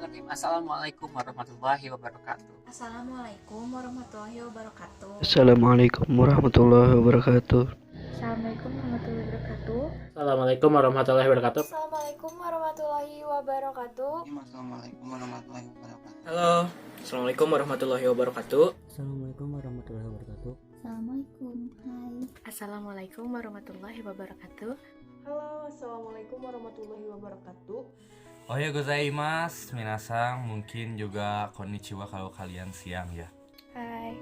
Bismillahirrahmanirrahim. Assalamualaikum warahmatullahi wabarakatuh. Assalamualaikum warahmatullahi wabarakatuh. Assalamualaikum warahmatullahi wabarakatuh. Assalamualaikum warahmatullahi wabarakatuh. Assalamualaikum warahmatullahi wabarakatuh. Assalamualaikum warahmatullahi wabarakatuh. Assalamualaikum warahmatullahi wabarakatuh. Halo, Assalamualaikum warahmatullahi wabarakatuh. Assalamualaikum warahmatullahi wabarakatuh. Assalamualaikum. Hai. Assalamualaikum warahmatullahi wabarakatuh. Halo, Assalamualaikum warahmatullahi wabarakatuh. Ohayo gozaimasu, minasang, mungkin juga konnichiwa kalau kalian siang ya. Hai.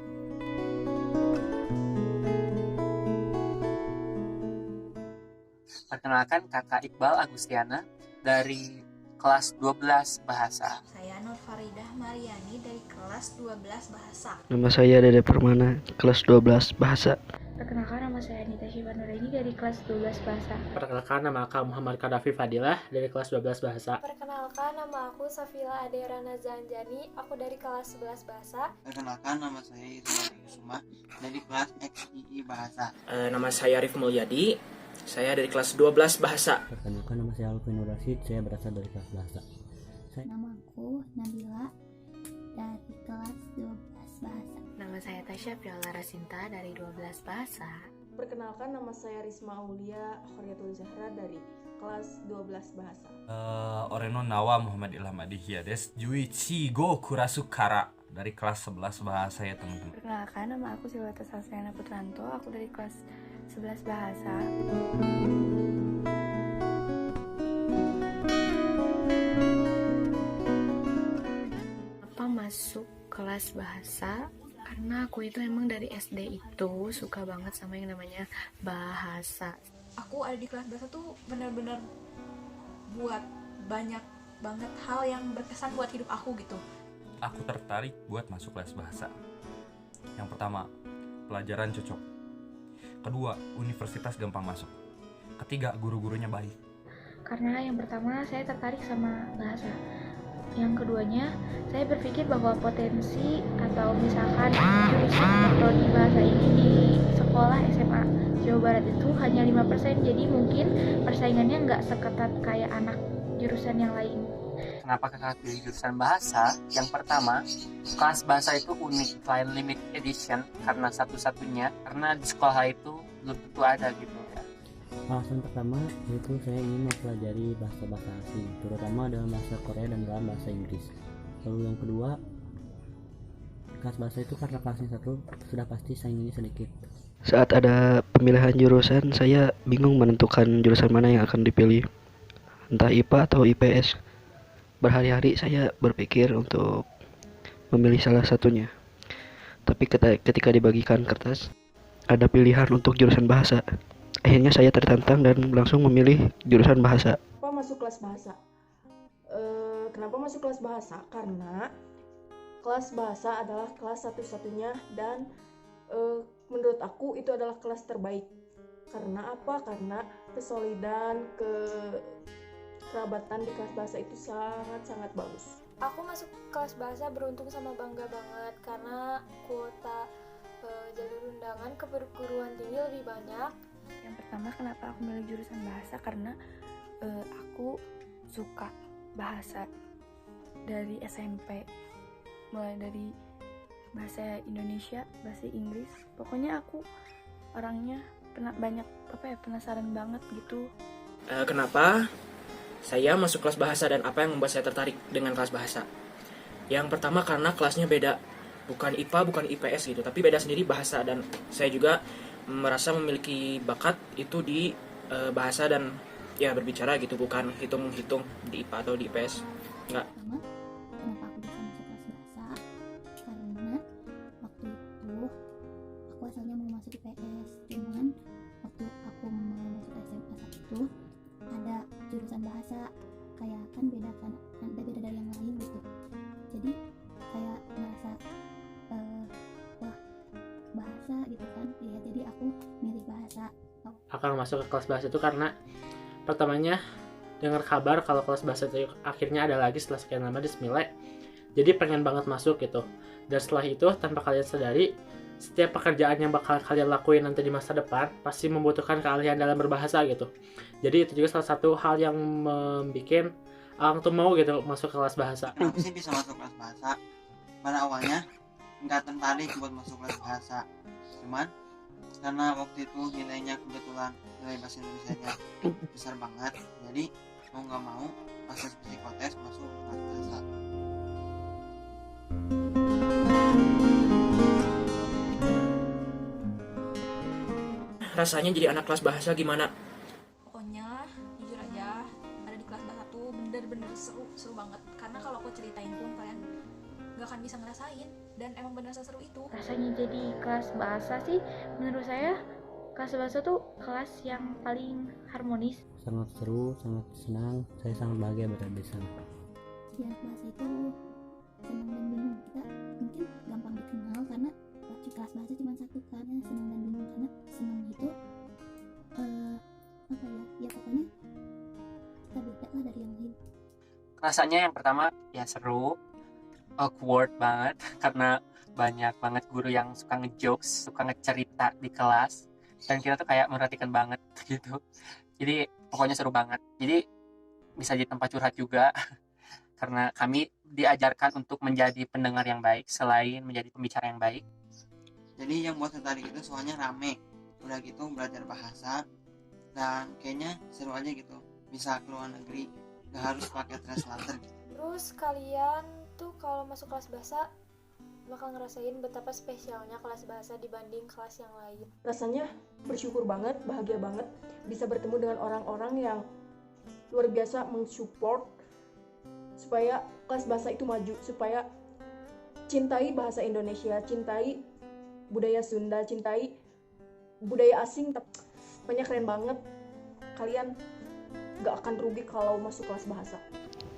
Perkenalkan Kakak Iqbal Agustiana dari kelas 12 Bahasa. Saya Nur Faridah Mariani dari kelas 12 Bahasa. Nama saya Dede Permana, kelas 12 Bahasa. Perkenalkan, nama saya Anita Syifa Nuraini dari kelas 12 Bahasa. Perkenalkan, nama aku Muhammad Kadafi Fadilah dari kelas 12 Bahasa. Perkenalkan, nama aku Safila Aderana Zanjani, aku dari kelas 11 Bahasa. Perkenalkan, nama saya Irwan Yusuma dari kelas XII Bahasa. Nama saya Arif Mulyadi, saya dari kelas 12 Bahasa. Perkenalkan, nama saya Alvin Nur Rashid, saya berasal dari kelas Bahasa. Nama aku Nabila dari kelas 12 Bahasa. Nama saya Tasya Viola Rasinta dari 12 Bahasa. Perkenalkan, nama saya Risma Aulia Khoriatul Zahra dari kelas 12 Bahasa. Oreno Nawa Muhammad Ilham Adihya des Juichi Go Kurasukara dari kelas 11 Bahasa ya teman-teman. Perkenalkan, nama aku Silwata Salsayana Putranto, aku dari kelas 11 Bahasa. Apa masuk kelas bahasa? Karena aku itu emang dari SD itu suka banget sama yang namanya bahasa. Aku ada di kelas bahasa tuh benar-benar buat banyak banget hal yang berkesan buat hidup aku gitu. Aku tertarik buat masuk kelas bahasa. Yang pertama, pelajaran cocok. Kedua, universitas gampang masuk. Ketiga, guru-gurunya baik. Karena yang pertama saya tertarik sama bahasa. Yang keduanya, saya berpikir bahwa potensi atau misalkan jurusan prodi bahasa ini di sekolah SMA Jawa Barat itu hanya 5%, jadi mungkin persaingannya nggak seketat kayak anak jurusan yang lain. Kenapa kakak pilih jurusan bahasa? Yang pertama, kelas bahasa itu unik selain limited edition karena satu-satunya, karena di sekolah itu belum tentu ada gitu ya. Alasan pertama yaitu saya ingin mempelajari bahasa-bahasa asing, terutama dalam bahasa Korea dan dalam bahasa Inggris. Lalu yang kedua, kelas bahasa itu karena kelasnya satu, sudah pasti saingannya sedikit. Saat ada pemilihan jurusan, saya bingung menentukan jurusan mana yang akan dipilih. Entah IPA atau IPS. Berhari-hari saya berpikir untuk memilih salah satunya. Tapi ketika dibagikan kertas, ada pilihan untuk jurusan bahasa. Akhirnya saya tertantang dan langsung memilih jurusan bahasa. Kenapa masuk kelas bahasa? Kenapa masuk kelas bahasa? Karena kelas bahasa adalah kelas satu-satunya dan menurut aku itu adalah kelas terbaik. Karena apa? Karena kesolidan, kerabatan di kelas bahasa itu sangat-sangat bagus. Aku masuk kelas bahasa beruntung sama bangga banget karena kuota jalur undangan ke perguruan tinggi lebih banyak. Yang pertama, kenapa aku milih jurusan bahasa? Karena aku suka bahasa dari SMP, mulai dari bahasa Indonesia, bahasa Inggris. Pokoknya aku orangnya penasaran banget gitu. Kenapa saya masuk kelas bahasa dan apa yang membuat saya tertarik dengan kelas bahasa? Yang pertama, karena kelasnya beda. Bukan IPA, bukan IPS gitu, tapi beda sendiri bahasa. Dan saya juga merasa memiliki bakat itu di bahasa dan ya berbicara gitu, bukan hitung-hitung di IPA atau di IPS. Enggak. Kenapa aku bisa masuk kelas bahasa? Karena waktu itu aku asalnya mau masuk IPS, cuman waktu aku mau masuk SMA 1 ada jurusan bahasa, kayak kan beda dari yang lain gitu. Jadi kayak ngerasa wah bahasa gitu kan ya, jadi aku milih bahasa. Akan masuk ke kelas bahasa itu karena pertamanya dengar kabar kalau kelas bahasa itu akhirnya ada lagi setelah sekian lama di Semilai, jadi pengen banget masuk gitu. Dan setelah itu, tanpa kalian sadari, setiap pekerjaan yang bakal kalian lakuin nanti di masa depan pasti membutuhkan keahlian dalam berbahasa gitu. Jadi itu juga salah satu hal yang membuat Ang tuh mau gitu masuk kelas bahasa? Kenapa sih bisa masuk kelas bahasa? Pada awalnya nggak tertarik buat masuk kelas bahasa, cuman karena waktu itu nilainya kebetulan nilai bahasa Indonesia-nya besar banget, jadi mau nggak mau pas tes psikotes masuk kelas bahasa. Rasanya jadi anak kelas bahasa gimana? Pokoknya jujur aja ada di kelas bahasa tuh bener-bener seru banget, karena kalau aku ceritain pun kalian gak akan bisa ngerasain, dan emang bener seseru itu. Rasanya jadi kelas bahasa sih, menurut saya kelas bahasa tuh kelas yang paling harmonis. Sangat seru, sangat senang, saya sangat bahagia berada di sana. Ya, bahasa itu senang dan bingung. Kita mungkin gampang dikenal karena di kelas bahasa cuma satu kan, ya, senang dan bingung. Karena senang itu apa ya pokoknya kita beda lah dari yang lain. Rasanya yang pertama ya seru, awkward banget karena banyak banget guru yang suka ngejokes, suka ngecerita di kelas, dan kita tuh kayak merhatikan banget gitu. Jadi pokoknya seru banget. Jadi bisa jadi tempat curhat juga karena kami diajarkan untuk menjadi pendengar yang baik selain menjadi pembicara yang baik. Jadi yang buat tertarik itu soalnya rame, udah gitu belajar bahasa, dan kayaknya seru aja gitu, bisa ke luar negeri, gak harus pakai translator gitu. Terus kalian tuh kalau masuk kelas bahasa bakal ngerasain betapa spesialnya kelas bahasa dibanding kelas yang lain. Rasanya bersyukur banget, bahagia banget bisa bertemu dengan orang-orang yang luar biasa mensupport supaya kelas bahasa itu maju, supaya cintai bahasa Indonesia, cintai budaya Sunda, cintai budaya asing. Pokoknya keren banget. Kalian gak akan rugi kalau masuk kelas bahasa.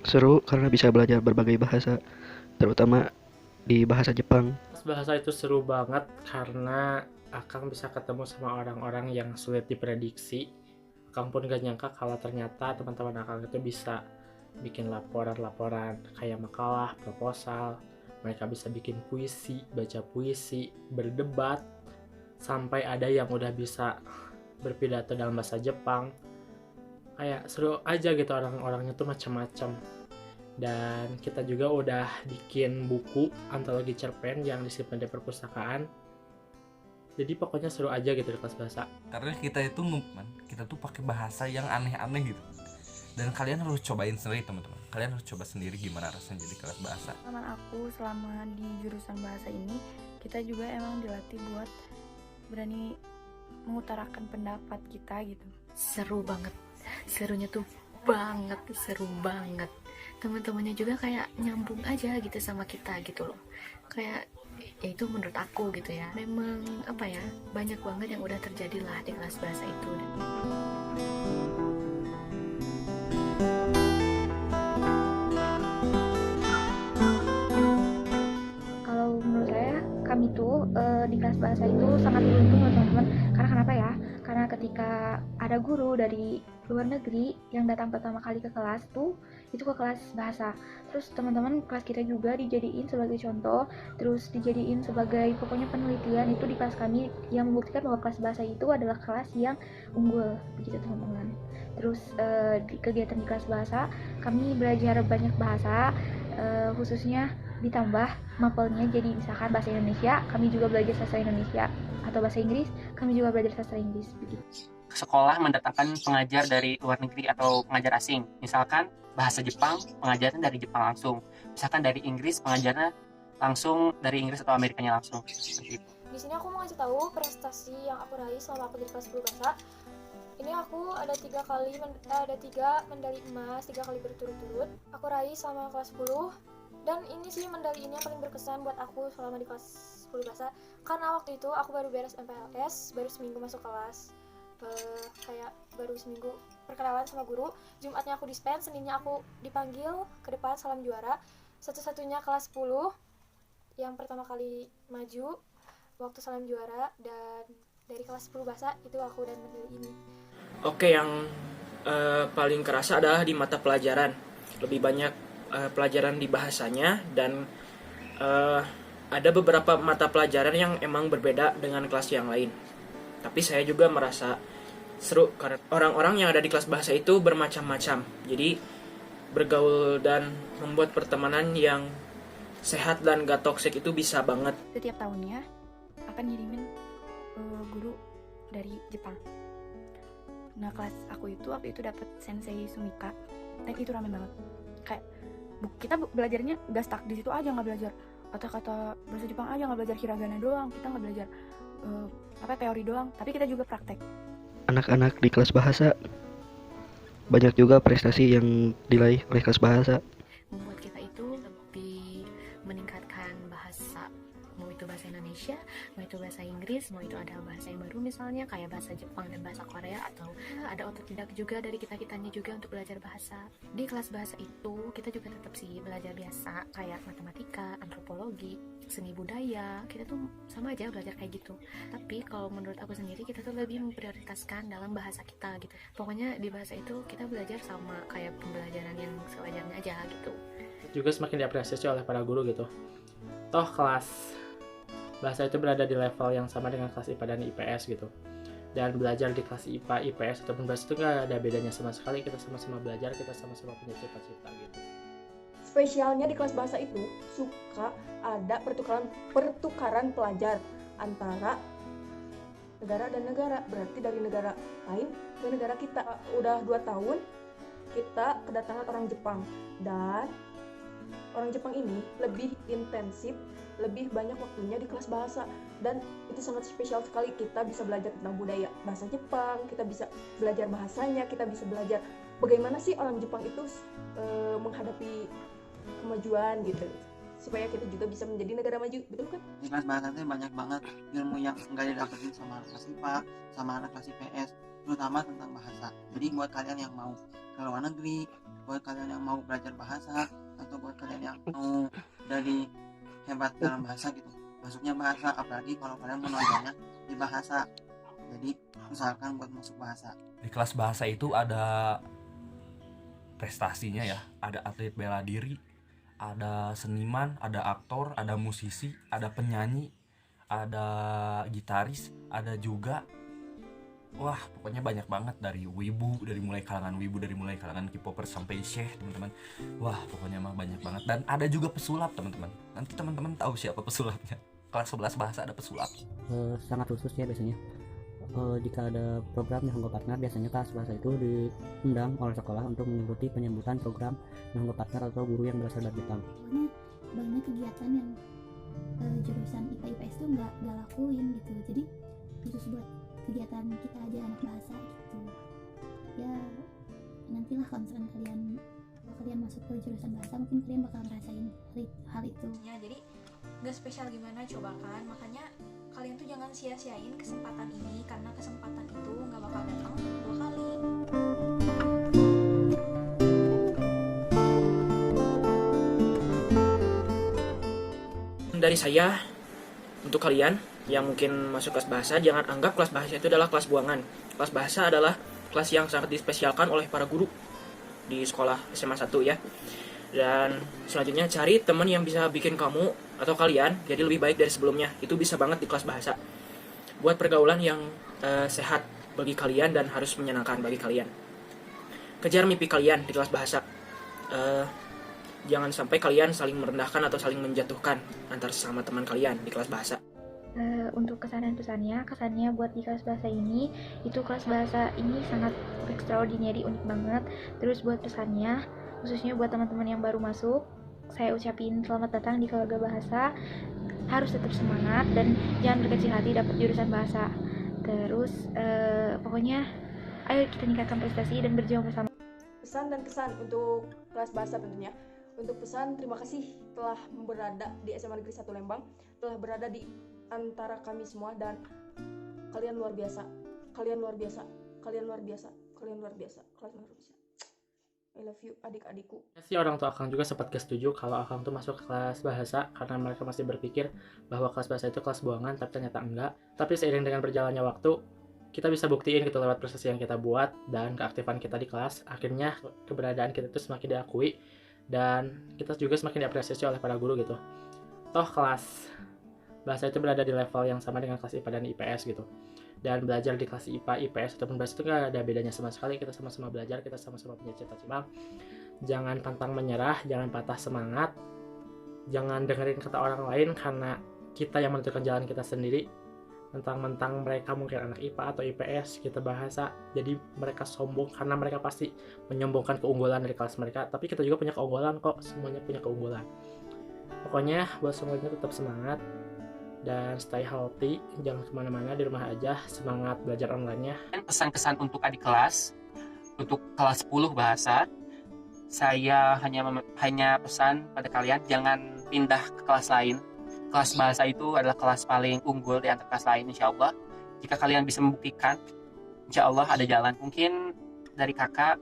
Seru karena bisa belajar berbagai bahasa, terutama di bahasa Jepang. Kelas bahasa itu seru banget karena Akang bisa ketemu sama orang-orang yang sulit diprediksi. Akang pun gak nyangka kalau ternyata teman-teman Akang itu bisa bikin laporan-laporan kayak makalah, proposal. Mereka bisa bikin puisi, baca puisi, berdebat, sampai ada yang udah bisa berpidato dalam bahasa Jepang. Kayak seru aja gitu, orang-orangnya tuh macam-macam. Dan kita juga udah bikin buku antologi cerpen yang disimpan di perpustakaan. Jadi pokoknya seru aja gitu di kelas bahasa. Karena kita itu kita tuh pakai bahasa yang aneh-aneh gitu. Dan kalian harus cobain sendiri teman-teman. Kalian harus coba sendiri gimana rasanya jadi kelas bahasa. Teman aku selama di jurusan bahasa ini, kita juga emang dilatih buat berani mengutarakan pendapat kita gitu. Seru banget, serunya tuh seru banget. Teman-temannya juga kayak nyambung aja gitu sama kita gitu loh. Kayak ya itu menurut aku gitu ya. Memang apa ya, banyak banget yang udah terjadi lah di kelas bahasa itu. Kalau menurut saya, kami tuh di kelas bahasa itu sangat beruntung loh teman-teman. Karena kenapa ya? Karena ketika ada guru dari luar negeri yang datang pertama kali ke kelas tuh, itu ke kelas bahasa. Terus teman-teman kelas kita juga dijadiin sebagai contoh, terus dijadiin sebagai pokoknya penelitian itu di kelas kami yang membuktikan bahwa kelas bahasa itu adalah kelas yang unggul, begitu teman-teman. Terus di kegiatan di kelas bahasa kami belajar banyak bahasa, khususnya ditambah mapelnya, jadi misalkan bahasa Indonesia kami juga belajar sastra Indonesia, atau bahasa Inggris kami juga belajar sastra Inggris begitu. Sekolah mendatangkan pengajar dari luar negeri atau pengajar asing. Misalkan bahasa Jepang, pengajarnya dari Jepang langsung. Misalkan dari Inggris, pengajarnya langsung dari Inggris atau Amerikanya langsung. Seperti itu. Di sini aku mau ngasih tahu prestasi yang aku raih selama aku di kelas 10 bahasa. Ini aku ada 3 medali emas 3 kali berturut-turut. Aku raih selama kelas 10. Dan ini sih medali ini yang paling berkesan buat aku selama di kelas 10 bahasa. Karena waktu itu aku baru beres MPLS, baru seminggu masuk kelas. Kayak baru seminggu perkenalan sama guru. Jumatnya aku dispen, Seninnya aku dipanggil ke depan salam juara. Satu-satunya kelas 10 yang pertama kali maju waktu salam juara, dan dari kelas 10 bahasa itu aku dan medali ini. Oke, yang paling kerasa adalah di mata pelajaran. Lebih banyak pelajaran di bahasanya, dan ada beberapa mata pelajaran yang emang berbeda dengan kelas yang lain. Tapi saya juga merasa seru karena orang-orang yang ada di kelas bahasa itu bermacam-macam. Jadi bergaul dan membuat pertemanan yang sehat dan gak toksik itu bisa banget. Setiap tahunnya akan ngirimin guru dari Jepang. Nah, kelas aku itu waktu itu dapat Sensei Sumika dan itu rame banget. Kayak kita belajarnya gak stuck di situ aja, nggak belajar kata-kata bahasa Jepang aja, nggak belajar hiragana doang, kita nggak belajar teori doang, tapi kita juga praktek. Anak-anak di kelas bahasa banyak juga prestasi yang diraih oleh kelas bahasa. Membuat kita itu lebih meningkatkan bahasa, mau itu bahasa Indonesia, mau itu bahasa Inggris, mau itu ada bahasa yang baru misalnya kayak bahasa Jepang dan bahasa Korea, atau ada otodidak juga dari kita-kitanya juga untuk belajar bahasa. Di kelas bahasa itu kita juga tetap sih belajar biasa kayak matematika, antropologi, seni budaya, kita tuh sama aja belajar kayak gitu. Tapi kalau menurut aku sendiri kita tuh lebih memprioritaskan dalam bahasa kita gitu. Pokoknya di bahasa itu kita belajar sama kayak pembelajaran yang sewajarnya aja gitu. Juga semakin diapresiasi oleh para guru gitu. Toh kelas bahasa itu berada di level yang sama dengan kelas IPA dan IPS gitu. Dan belajar di kelas IPA, IPS ataupun bahasa itu gak ada bedanya sama sekali. Kita sama-sama belajar, kita sama-sama punya cita-cita gitu. Spesialnya di kelas bahasa itu suka ada pertukaran pelajar antara negara dan negara. Berarti dari negara lain ke negara kita. Udah 2 tahun kita kedatangan orang Jepang, dan orang Jepang ini lebih intensif, lebih banyak waktunya di kelas bahasa, dan itu sangat spesial sekali. Kita bisa belajar tentang budaya bahasa Jepang, kita bisa belajar bahasanya, kita bisa belajar bagaimana sih orang Jepang itu menghadapi kemajuan gitu, supaya kita juga bisa menjadi negara maju, betul kan? Di kelas bahasa itu banyak banget ilmu yang nggak didapetin sama anak kelas IPA, sama anak kelas IPS, terutama tentang bahasa. Jadi buat kalian yang mau ke luar negeri, buat kalian yang mau belajar bahasa, atau buat kalian yang mau dari hebat dalam bahasa gitu, masuknya bahasa, apalagi kalau kalian menonjolnya di bahasa. Jadi usahakan buat masuk bahasa. Di kelas bahasa itu ada prestasinya ya, ada atlet bela diri, ada seniman, ada aktor, ada musisi, ada penyanyi, ada gitaris, ada juga wah pokoknya banyak banget, dari wibu, dari mulai kalangan K-popers sampai syekh teman-teman. Wah pokoknya mah banyak banget. Dan ada juga pesulap teman-teman. Nanti teman-teman tahu siapa pesulapnya. Kelas 11 bahasa ada pesulap. Sangat khusus ya biasanya. Jika ada program Nihongo Partner, biasanya kelas bahasa itu diundang oleh sekolah untuk mengikuti penyambutan program Nihongo Partner atau guru yang berasal dari Jepang. Pokoknya banyak kegiatan yang jurusan IPA IPS tuh nggak lakuin gitu, jadi khusus buat kegiatan kita aja anak bahasa gitu. Ya nantilah kalau misalkan kalian masuk ke jurusan bahasa, mungkin kalian bakal ngerasain hal itu ya. Jadi gak spesial gimana coba kan, makanya kalian tuh jangan sia-siain kesempatan ini, karena kesempatan itu gak bakal datang 2 kali. Dari saya, untuk kalian yang mungkin masuk kelas bahasa, jangan anggap kelas bahasa itu adalah kelas buangan. Kelas bahasa adalah kelas yang sangat dispesialkan oleh para guru di sekolah SMA 1 ya. Dan selanjutnya cari teman yang bisa bikin kamu atau kalian jadi lebih baik dari sebelumnya. Itu bisa banget di kelas bahasa. Buat pergaulan yang sehat bagi kalian dan harus menyenangkan bagi kalian. Kejar mimpi kalian di kelas bahasa. Jangan sampai kalian saling merendahkan atau saling menjatuhkan antar sesama teman kalian di kelas bahasa. Untuk kesan dan kesannya buat di kelas bahasa ini, itu kelas bahasa ini sangat extraordinary, unik banget. Terus buat pesannya, khususnya buat teman-teman yang baru masuk, saya ucapin selamat datang di keluarga bahasa. Harus tetap semangat dan jangan berkecil hati dapat jurusan bahasa. Terus pokoknya ayo kita tingkatkan prestasi dan berjuang bersama. Pesan dan kesan untuk kelas bahasa tentunya. Untuk pesan, terima kasih telah berada di SMA Negeri 1 Lembang, telah berada di antara kami semua, dan kalian luar biasa. Kalian luar biasa. Kalian luar biasa. Kalian luar biasa. Kalian luar biasa. I love you adik-adikku. Si orang tua Akang juga sempat gak setuju kalau Akang tuh masuk kelas bahasa, karena mereka masih berpikir bahwa kelas bahasa itu kelas buangan, tapi ternyata enggak. Tapi seiring dengan berjalannya waktu, kita bisa buktiin gitu lewat prestasi yang kita buat dan keaktifan kita di kelas. Akhirnya keberadaan kita itu semakin diakui dan kita juga semakin diapresiasi oleh para guru gitu. Toh kelas bahasa itu berada di level yang sama dengan kelas IPA dan IPS gitu. Dan belajar di kelas IPA, IPS ataupun bahasa itu gak ada bedanya sama sekali. Kita sama-sama belajar, kita sama-sama punya cita-cita. Jangan pantang menyerah, jangan patah semangat, jangan dengerin kata orang lain karena kita yang menentukan jalan kita sendiri. Mentang-mentang mereka mungkin anak IPA atau IPS, kita bahasa, jadi mereka sombong karena mereka pasti menyombongkan keunggulan dari kelas mereka. Tapi kita juga punya keunggulan kok, semuanya punya keunggulan. Pokoknya buat semuanya tetap semangat dan stay healthy, jangan kemana-mana, di rumah aja, semangat belajar online-nya. Pesan-kesan untuk adik kelas, untuk kelas 10 bahasa, saya hanya pesan pada kalian jangan pindah ke kelas lain. Kelas bahasa itu adalah kelas paling unggul di antara kelas lain, insya Allah. Jika kalian bisa membuktikan, insya Allah ada jalan. Mungkin dari kakak,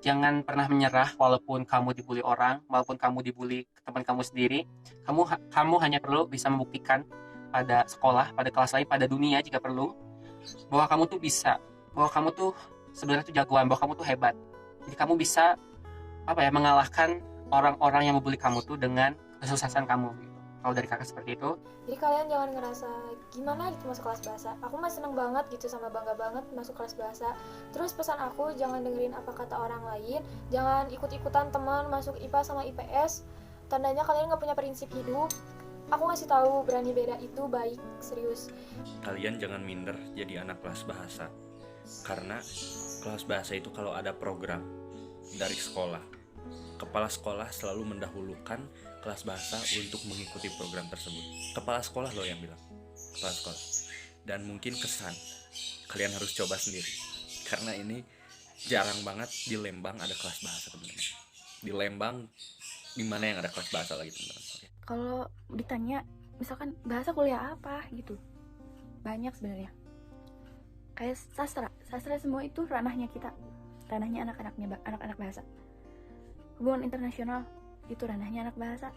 jangan pernah menyerah walaupun kamu dibully orang, walaupun kamu dibully teman kamu sendiri. Kamu hanya perlu bisa membuktikan pada sekolah, pada kelas lain, pada dunia jika perlu, bahwa kamu tuh bisa, bahwa kamu tuh sebenarnya tuh jagoan, bahwa kamu tuh hebat. Jadi kamu bisa mengalahkan orang-orang yang membuli kamu tuh dengan kesuksesan kamu gitu. Kalau dari kakak seperti itu. Jadi kalian jangan ngerasa gimana gitu masuk kelas bahasa. Aku masih seneng banget gitu, sama bangga banget masuk kelas bahasa. Terus pesan aku, jangan dengerin apa kata orang lain, jangan ikut-ikutan teman masuk IPA sama IPS. Tandanya kalian gak punya prinsip hidup. Aku ngasih tahu, berani beda itu baik, serius. Kalian jangan minder jadi anak kelas bahasa, karena kelas bahasa itu kalau ada program dari sekolah, kepala sekolah selalu mendahulukan kelas bahasa untuk mengikuti program tersebut. Kepala sekolah loh yang bilang, kepala sekolah. Dan mungkin kesan kalian harus coba sendiri, karena ini jarang banget di Lembang ada kelas bahasa, teman-teman. Di Lembang di mana yang ada kelas bahasa lagi, teman-teman? Kalau ditanya misalkan bahasa kuliah apa gitu, banyak sebenarnya. Kayak sastra semua itu ranahnya kita, ranahnya anak-anak bahasa. Hubungan internasional itu ranahnya anak bahasa.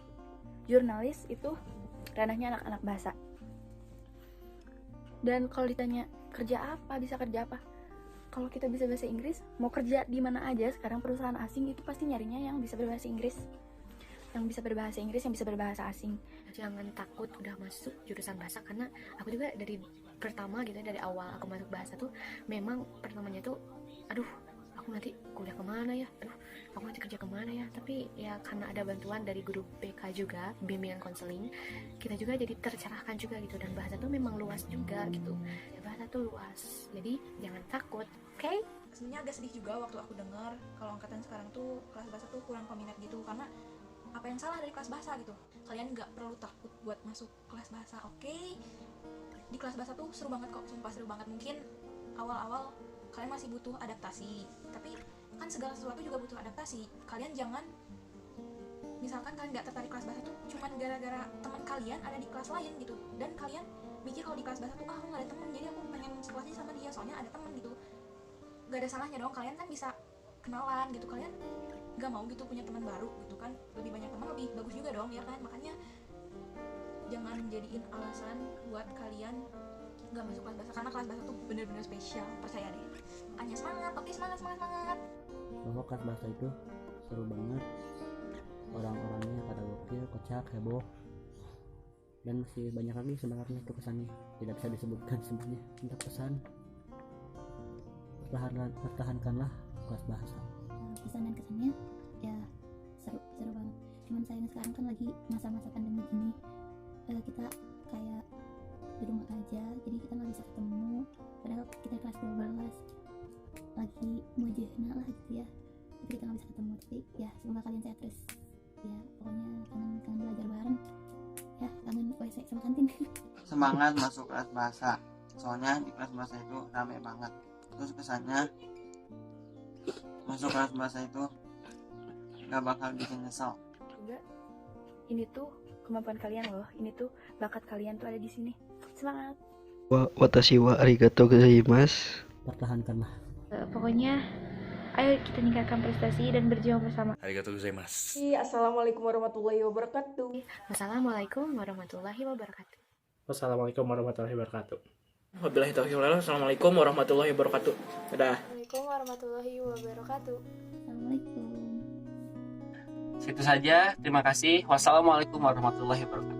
Jurnalis itu ranahnya anak-anak bahasa. Dan kalau ditanya kerja apa, bisa kerja apa? Kalau kita bisa bahasa Inggris, mau kerja di mana aja sekarang perusahaan asing itu pasti nyarinya yang bisa berbahasa Inggris. Yang bisa berbahasa Inggris, yang bisa berbahasa asing. Jangan takut udah masuk jurusan bahasa, karena aku juga dari pertama gitu, dari awal aku masuk bahasa tuh memang pertamanya tuh aduh, aku nanti kuliah kemana ya, aduh aku nanti kerja kemana ya. Tapi ya karena ada bantuan dari guru BK juga, bimbingan konseling, kita juga jadi tercerahkan juga gitu. Dan bahasa tuh memang luas juga gitu ya, bahasa tuh luas, jadi jangan takut, oke? Sebenarnya agak sedih juga waktu aku dengar kalau angkatan sekarang tuh kelas bahasa tuh kurang peminat gitu, karena apa yang salah dari kelas bahasa gitu. Kalian nggak perlu takut buat masuk kelas bahasa, oke? Di kelas bahasa tuh seru banget kok, sumpah seru banget. Mungkin awal-awal kalian masih butuh adaptasi, tapi kan segala sesuatu juga butuh adaptasi. Kalian jangan, misalkan kalian nggak tertarik kelas bahasa tuh cuman gara-gara teman kalian ada di kelas lain gitu, dan kalian mikir kalau di kelas bahasa tuh aku nggak ada teman, jadi aku pengen sekelasnya sama dia soalnya ada teman gitu. Gak ada salahnya dong, kalian kan bisa kenalan gitu. Kalian nggak mau gitu punya teman baru gitu kan, lebih banyak teman lebih bagus juga dong ya kan. Makanya jangan jadiin alasan buat kalian nggak masuk kelas bahasa, karena kelas bahasa tuh bener-bener spesial, percaya deh. Makanya semangat, oke, semangat. Bahwa kelas bahasa itu seru banget, orang-orangnya pada gokil, kocak, heboh, dan masih banyak lagi sebenarnya itu kesannya, tidak bisa disebutkan semuanya. Untuk pesan, pertahankanlah kelas bahasa. Pesan dan kesannya ya seru banget. Cuman sayang sekarang kan lagi masa-masa pandemi gini, kita kayak di rumah aja, jadi kita nggak bisa ketemu. Padahal kita kelas 12 lagi mujahna lah gitu ya, tapi kita nggak bisa ketemu. Tapi ya semoga kalian sehat terus ya. Pokoknya kangen belajar bareng ya, kangen WC sama kantin. Semangat masuk kelas bahasa, soalnya di kelas bahasa itu rame banget. Terus kesannya masuk kelas bahasa itu gak bakal bikin nyesel. Juga ini tuh kemampuan kalian loh, ini tuh bakat kalian tuh ada di sini. Semangat. Watashi wa arigatou gozaimasu. Pertahankanlah. Pokoknya ayo kita meningkatkan prestasi dan berjuang bersama. Arigatou gozaimasu. Assalamualaikum warahmatullahi wabarakatuh. Wassalamualaikum warahmatullahi wabarakatuh. Wassalamualaikum warahmatullahi wabarakatuh. Wabillahi taufiq wal hidayah. Assalamualaikum warahmatullahi wabarakatuh. Dadah. Assalamualaikum warahmatullahi wabarakatuh. Assalamualaikum. Situ saja, terima kasih. Wassalamualaikum warahmatullahi wabarakatuh.